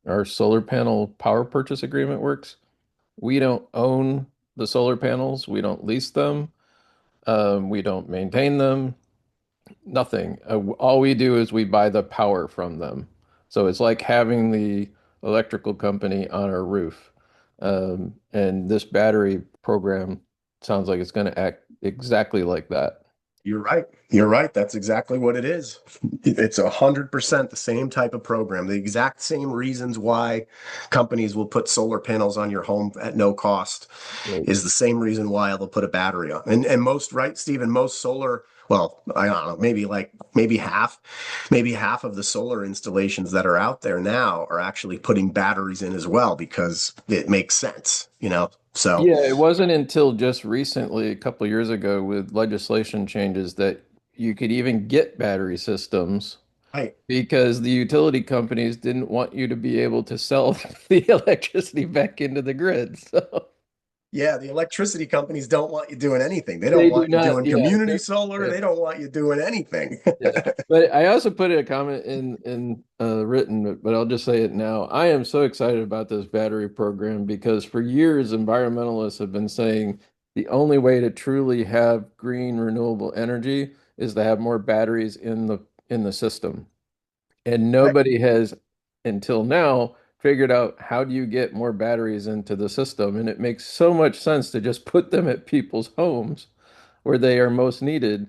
our solar panel power purchase agreement works. We don't own the solar panels. We don't lease them. We don't maintain them. Nothing. All we do is we buy the power from them. So it's like having the electrical company on our roof. And this battery program sounds like it's going to act exactly like that. You're right. You're right. That's exactly what it is. It's 100% the same type of program. The exact same reasons why companies will put solar panels on your home at no cost is the same reason why they'll put a battery on. And most, right, Stephen, most solar, well, I don't know, maybe half of the solar installations that are out there now are actually putting batteries in as well because it makes sense, So Yeah, it wasn't until just recently, a couple of years ago, with legislation changes that you could even get battery systems Right. because the utility companies didn't want you to be able to sell the electricity back into the grid. So Yeah, the electricity companies don't want you doing anything. They don't they do want you not, doing yeah, community solar. yeah. They don't want you doing anything. Yeah, but I also put a comment in written, but I'll just say it now. I am so excited about this battery program because for years environmentalists have been saying the only way to truly have green renewable energy is to have more batteries in the system. And Right. nobody has until now figured out how do you get more batteries into the system. And it makes so much sense to just put them at people's homes where they are most needed,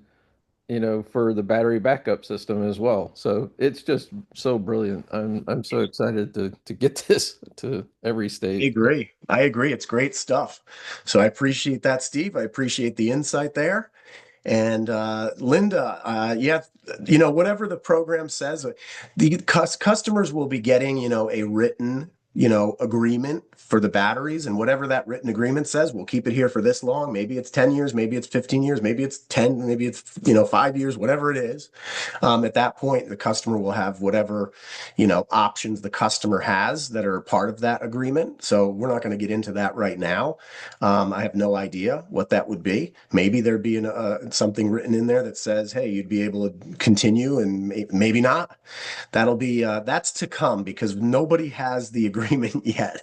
for the battery backup system as well. So it's just so brilliant. I'm so excited to get this to every I state. agree. I agree. It's great stuff. So I appreciate that, Steve. I appreciate the insight there. And Linda, yeah, whatever the program says, the customers will be getting, a written, agreement for the batteries, and whatever that written agreement says, we'll keep it here for this long. Maybe it's 10 years, maybe it's 15 years, maybe it's 10, maybe it's, 5 years, whatever it is. At that point, the customer will have whatever, options the customer has that are part of that agreement. So we're not going to get into that right now. I have no idea what that would be. Maybe there'd be something written in there that says, "Hey, you'd be able to continue," and maybe not. That'll be that's to come because nobody has the agreement yet.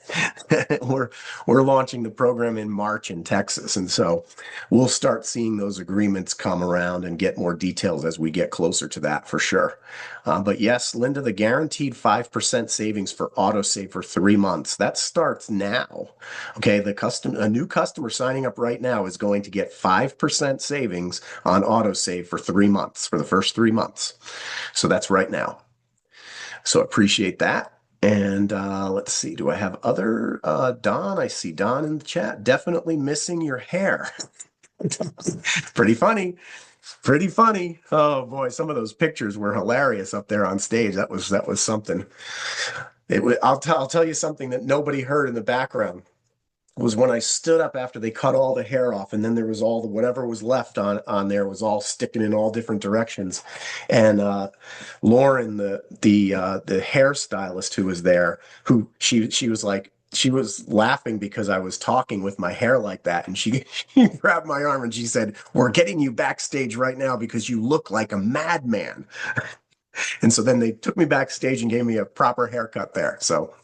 We're launching the program in March in Texas, and so we'll start seeing those agreements come around and get more details as we get closer to that for sure. But yes, Linda, the guaranteed 5% savings for autosave for 3 months that starts now. Okay, a new customer signing up right now is going to get 5% savings on autosave for 3 months for the first 3 months. So that's right now. So appreciate that. And let's see, do I have other Don? I see Don in the chat. Definitely missing your hair. Pretty funny. Pretty funny. Oh boy, some of those pictures were hilarious up there on stage. That was something. I'll tell you something that nobody heard in the background was when I stood up after they cut all the hair off, and then there was all the whatever was left on there was all sticking in all different directions. And Lauren, the hairstylist who was there, who she was like she was laughing because I was talking with my hair like that, and she grabbed my arm and she said, "We're getting you backstage right now because you look like a madman." And so then they took me backstage and gave me a proper haircut there. So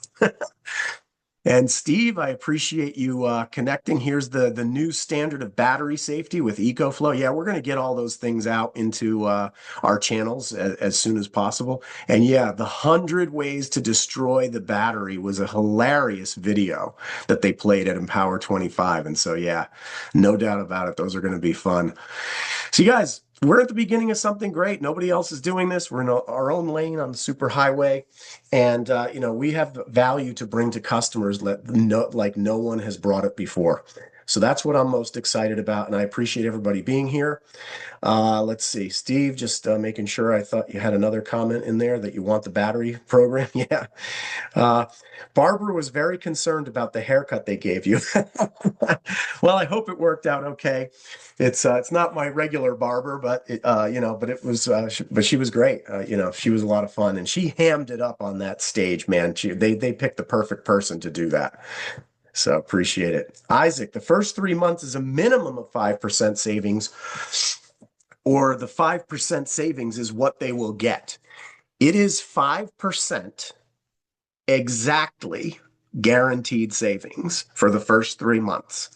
and Steve, I appreciate you connecting. Here's the new standard of battery safety with EcoFlow. Yeah, we're going to get all those things out into our channels as soon as possible. And yeah, the 100 ways to destroy the battery was a hilarious video that they played at Empower25. And so yeah, no doubt about it. Those are going to be fun. So you guys, we're at the beginning of something great. Nobody else is doing this. We're in our own lane on the super highway, and we have value to bring to customers like no one has brought it before. So that's what I'm most excited about, and I appreciate everybody being here. Let's see, Steve, just making sure. I thought you had another comment in there that you want the battery program. Yeah. Uh, Barbara was very concerned about the haircut they gave you. Well, I hope it worked out okay. It's not my regular barber, but but it was but she was great. She was a lot of fun, and she hammed it up on that stage, man. They picked the perfect person to do that. So appreciate it. Isaac, the first 3 months is a minimum of 5% savings, or the 5% savings is what they will get. It is 5% exactly guaranteed savings for the first 3 months.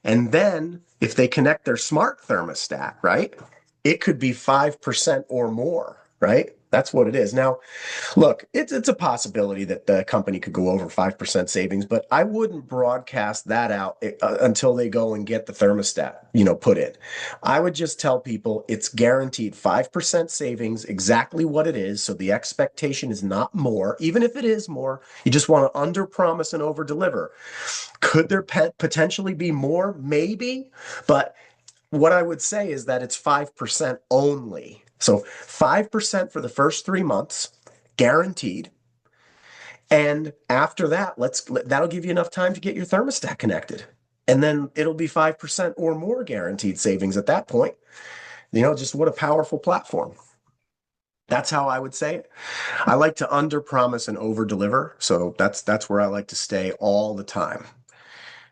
And then if they connect their smart thermostat, right, it could be 5% or more, right? That's what it is. Now, look, it's a possibility that the company could go over 5% savings, but I wouldn't broadcast that out until they go and get the thermostat, put in. I would just tell people it's guaranteed 5% savings, exactly what it is. So the expectation is not more. Even if it is more, you just want to under promise and over deliver. Could there potentially be more? Maybe. But what I would say is that it's 5% only. So 5% for the first 3 months, guaranteed. And after that, that'll give you enough time to get your thermostat connected. And then it'll be 5% or more guaranteed savings at that point. Just what a powerful platform. That's how I would say it. I like to under promise and over deliver. So that's where I like to stay all the time.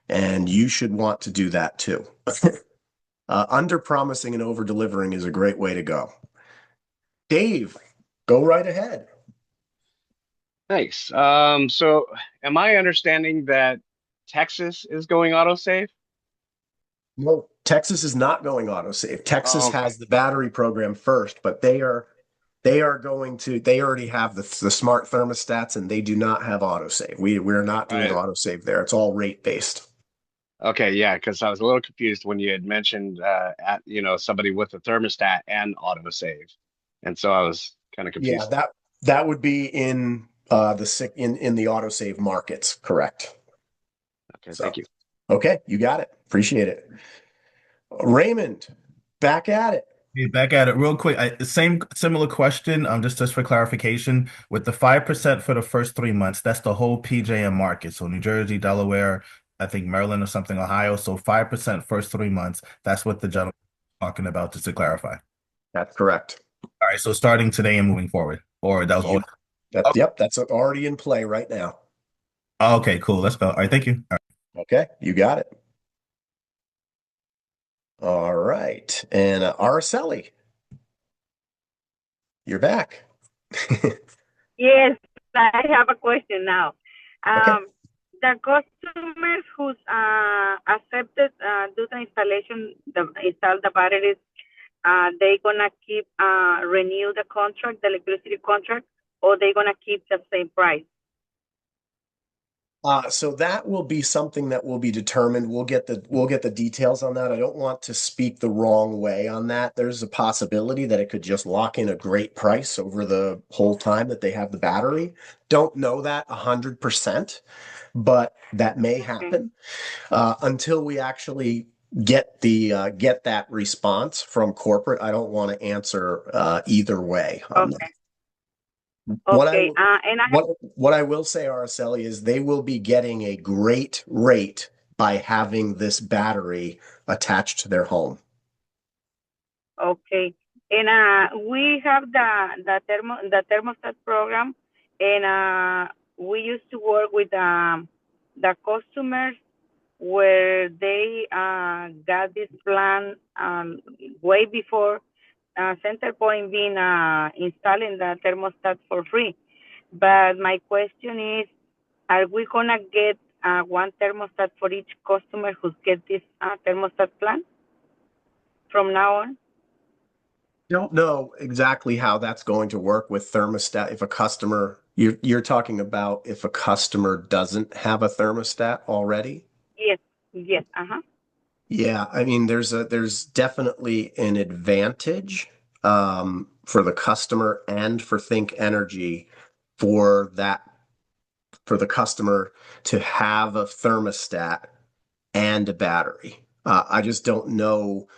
And you should want to do that too. Under promising and over delivering is a great way to go. Dave, go right ahead. Thanks. So am I understanding that Texas is going autosave? No, Texas is not going autosave. Texas Oh, okay. has the battery program first, but they are going to they already have the smart thermostats and they do not have autosave. We're not doing Right. autosave there. It's all rate based. Okay, yeah, because I was a little confused when you had mentioned somebody with a thermostat and autosave. And so I was kind of Yeah, confused. that would be in in the autosave markets, correct. Okay, So thank you. okay, you got it. Appreciate it. Raymond, back at it. Okay, back at it real quick. Same similar question. Just for clarification, with the 5% for the first 3 months, that's the whole PJM market. So New Jersey, Delaware, I think Maryland or something, Ohio. So 5% first 3 months. That's what the gentleman was talking about, just to clarify. That's correct. All right. So starting today and moving forward, or that was all. You that Yep, that's already in play right now. Okay, cool. Let's go. All right. Thank you. All Okay, you got it. All right. And Araceli, you're back. Yes, I have a question now. Okay. The customers who's accepted do the installation, install the batteries, they gonna keep renew the contract, the electricity contract, or they gonna keep the same price? So that will be something that will be determined. We'll get the details on that. I don't want to speak the wrong way on that. There's a possibility that it could just lock in a great price over the whole time that they have the battery. Don't know that 100%, but that may Okay. happen until we actually get that response from corporate. I don't want to answer either way on that. Okay. What I Okay. And I have, what I will say, Araceli, is they will be getting a great rate by having this battery attached to their home. okay. And we have the thermostat program, and we used to work with the customers where they got this plan way before Centerpoint being installing the thermostat for free. But my question is, are we gonna get one thermostat for each customer who gets this thermostat plan from now on? Don't know exactly how that's going to work with thermostat. If a customer, you're talking about if a customer doesn't have a thermostat already. Yes, yes, uh-huh. Yeah, I mean, there's definitely an advantage for the customer and for Think Energy for that for the customer to have a thermostat and a battery. I just don't know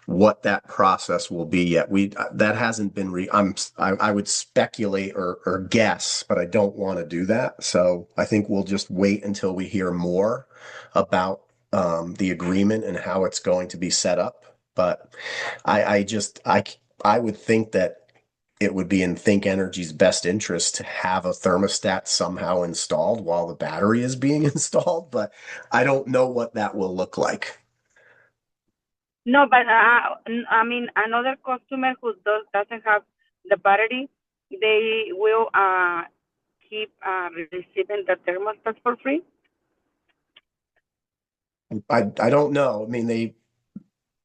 what that process will be yet. That hasn't been I would speculate or guess, but I don't want to do that. So I think we'll just wait until we hear more about the agreement and how it's going to be set up. But I would think that it would be in Think Energy's best interest to have a thermostat somehow installed while the battery is being installed, but I don't know what that will look like. No, but I mean, another customer who doesn't have the battery, they will keep receiving the thermostat for free. I don't know. I mean,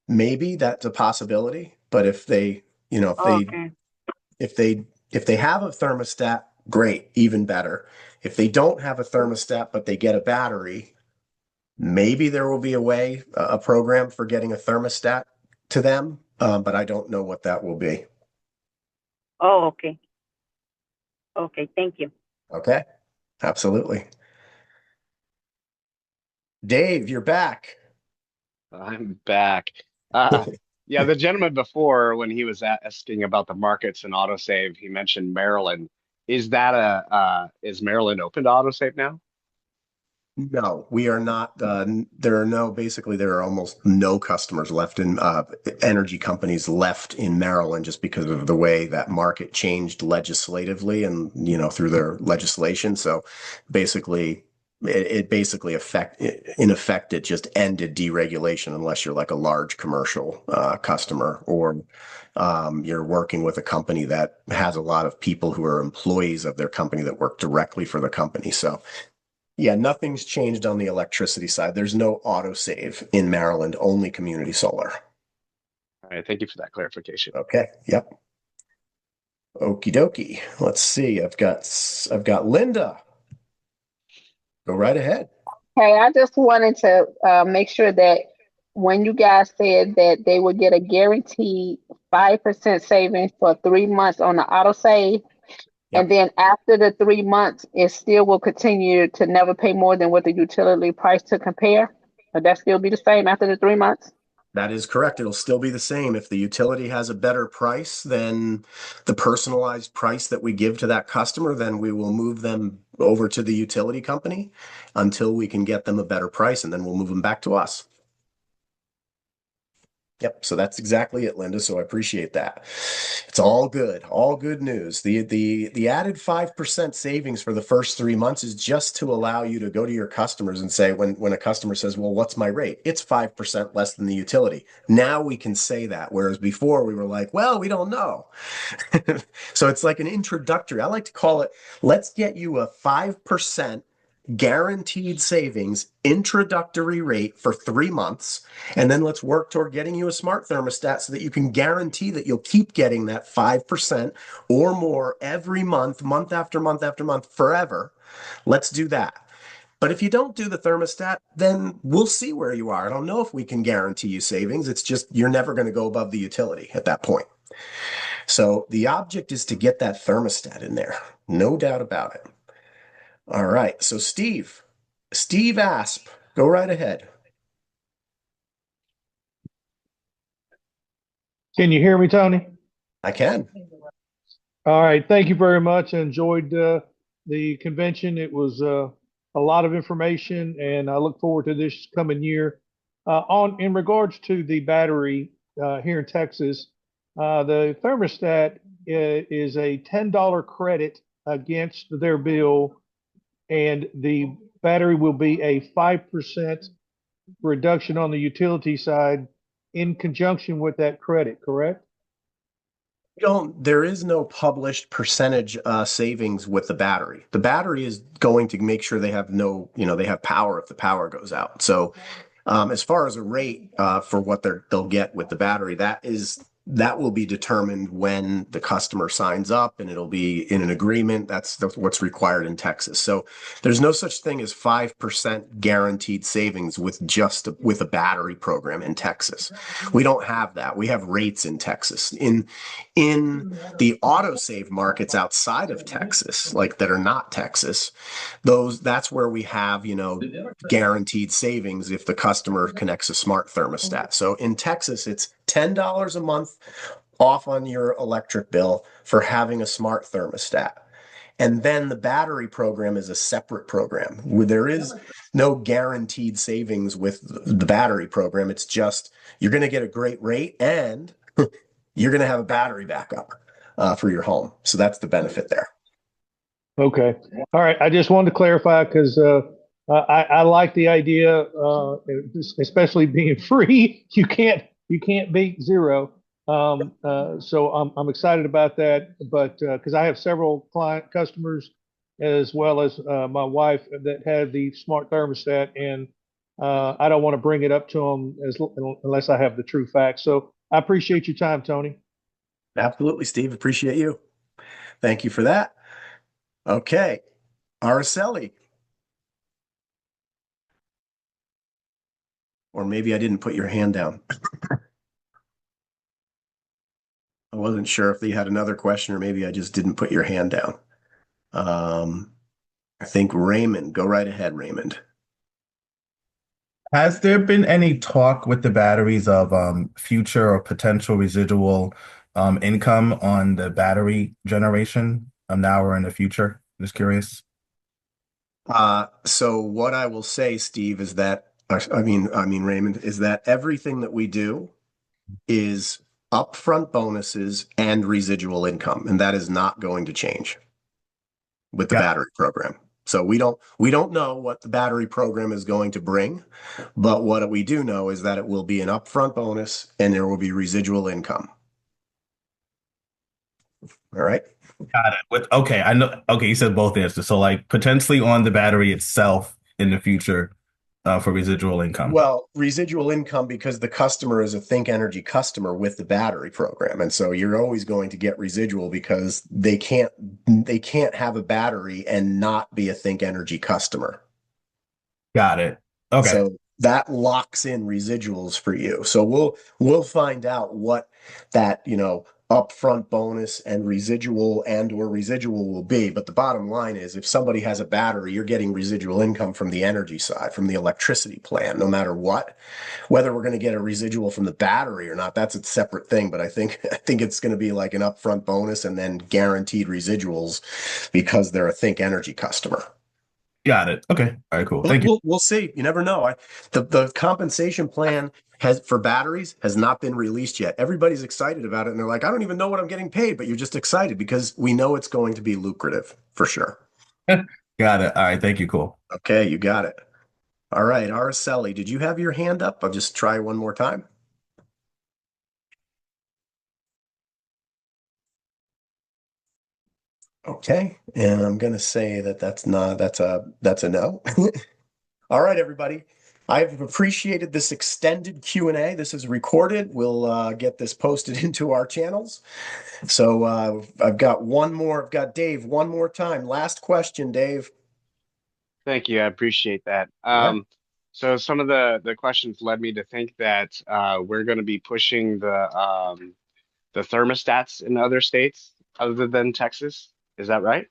maybe that's a possibility, but if they, you know, Okay. if they have a thermostat, great, even better. If they don't have a thermostat but they get a battery, maybe there will be a program for getting a thermostat to them, but I don't know what that will be. Oh, okay. Okay, thank you. Okay, absolutely. Dave, you're back. I'm back. Yeah, the gentleman before, when he was asking about the markets and autosave, he mentioned Maryland. Is Maryland open to autosave now? No, we are not. Basically, there are almost no customers left in energy companies left in Maryland just because of the way that market changed legislatively and, through their legislation. So basically, it basically in effect, it just ended deregulation unless you're like a large commercial customer or you're working with a company that has a lot of people who are employees of their company that work directly for the company. So yeah, nothing's changed on the electricity side. There's no autosave in Maryland, only community solar. All right, thank you for that clarification. Okay. Yep. Okie dokie. Let's see. I've got Linda. Go right ahead. Hey, I just wanted to make sure that when you guys said that they would get a guaranteed 5% savings for 3 months on the autosave, Yep. and then after the 3 months, it still will continue to never pay more than what the utility price to compare. Would that still be the same after the 3 months? That is correct. It'll still be the same. If the utility has a better price than the personalized price that we give to that customer, then we will move them over to the utility company until we can get them a better price, and then we'll move them back to us. Yep, so that's exactly it, Linda. So I appreciate that. It's all good news. The added 5% savings for the first 3 months is just to allow you to go to your customers and say, when a customer says, well, what's my rate? It's 5% less than the utility. Now we can say that, whereas before we were like, well, we don't know. So it's like an introductory. I like to call it, let's get you a 5% guaranteed savings introductory rate for 3 months. And then let's work toward getting you a smart thermostat so that you can guarantee that you'll keep getting that 5% or more every month, month after month after month, forever. Let's do that. But if you don't do the thermostat, then we'll see where you are. I don't know if we can guarantee you savings. It's just you're never going to go above the utility at that point. So the object is to get that thermostat in there. No doubt about it. All right. So Steve Asp, go right ahead. Can you hear me, Tony? I can. All right. Thank you very much. I enjoyed the convention. It was a lot of information, and I look forward to this coming year. In regards to the battery here in Texas, the thermostat is a $10 credit against their bill, and the battery will be a 5% reduction on the utility side in conjunction with that credit, correct? There is no published percentage savings with the battery. The battery is going to make sure they have they have power if the power goes out. So as far as a rate for what they'll get with the battery, that will be determined when the customer signs up, and it'll be in an agreement. That's what's required in Texas. So there's no such thing as 5% guaranteed savings with a battery program in Texas. We don't have that. We have rates in Texas. In the autosave markets outside of Texas, like that are not Texas, that's where we have, guaranteed savings if the customer connects a smart thermostat. So in Texas, it's $10 a month off on your electric bill for having a smart thermostat. And then the battery program is a separate program where there is no guaranteed savings with the battery program. It's just you're going to get a great rate and you're going to have a battery backup for your home. So that's the benefit there. Okay. All right. I just wanted to clarify because I like the idea, especially being free. You can't beat zero. So I'm excited about that. But because I have several customers, as well as my wife, that have the smart thermostat, and I don't want to bring it up to them unless I have the true facts. So I appreciate your time, Tony. Absolutely, Steve. Appreciate you. Thank you for that. Okay. Araceli. Or maybe I didn't put your hand down. I wasn't sure if you had another question or maybe I just didn't put your hand down. I think Raymond, go right ahead, Raymond. Has there been any talk with the batteries of future or potential residual income on the battery generation now or in the future? Just curious. So what I will say, Steve, is that I mean Raymond, is that everything that we do is upfront bonuses and residual income, and that is not going to change with the Got battery program. So we don't know what the battery program is going to bring, but what we do know is that it will be an upfront bonus and there will be residual income. All right. got it. Okay, I know. Okay, you said both answers. So like potentially on the battery itself in the future, for residual income. Well, residual income because the customer is a Think Energy customer with the battery program. And so you're always going to get residual because they can't have a battery and not be a Think Energy customer. Got it. Okay. So that locks in residuals for you. So we'll find out what that, upfront bonus and residual will be. But the bottom line is if somebody has a battery, you're getting residual income from the energy side, from the electricity plan, no matter what. Whether we're going to get a residual from the battery or not, that's a separate thing. But I think it's going to be like an upfront bonus and then guaranteed residuals because they're a Think Energy customer. Got it. Okay. All right, cool. We'll, Thank you. we'll, we'll see. You never know. The compensation plan for batteries has not been released yet. Everybody's excited about it, and they're like, I don't even know what I'm getting paid, but you're just excited because we know it's going to be lucrative for sure. Got it. All right, thank you. Cool. Okay, you got it. All right, Araceli, did you have your hand up? I'll just try one more time. Okay, and I'm gonna say that's a no. All right, everybody. I've appreciated this extended Q&A. This is recorded. We'll get this posted into our channels. So I've got one more. I've got Dave one more time. Last question, Dave. Thank you. I appreciate that. Yeah. So some of the questions led me to think that we're going to be pushing the thermostats in other states other than Texas. Is that right?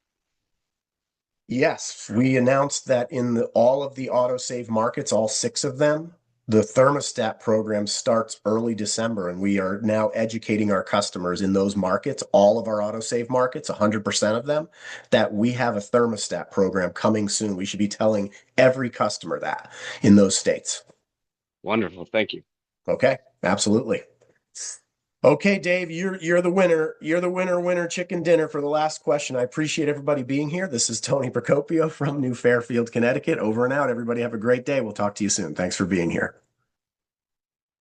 Yes, we announced that in all of the autosave markets, all 6 of them, the thermostat program starts early December, and we are now educating our customers in those markets, all of our autosave markets, 100% of them, that we have a thermostat program coming soon. We should be telling every customer that in those states. Wonderful. Thank you. Okay, absolutely. Okay, Dave, you're the winner. You're the winner chicken dinner for the last question. I appreciate everybody being here. This is Tony Procopio from New Fairfield, Connecticut. Over and out. Everybody have a great day. We'll talk to you soon. Thanks for being here.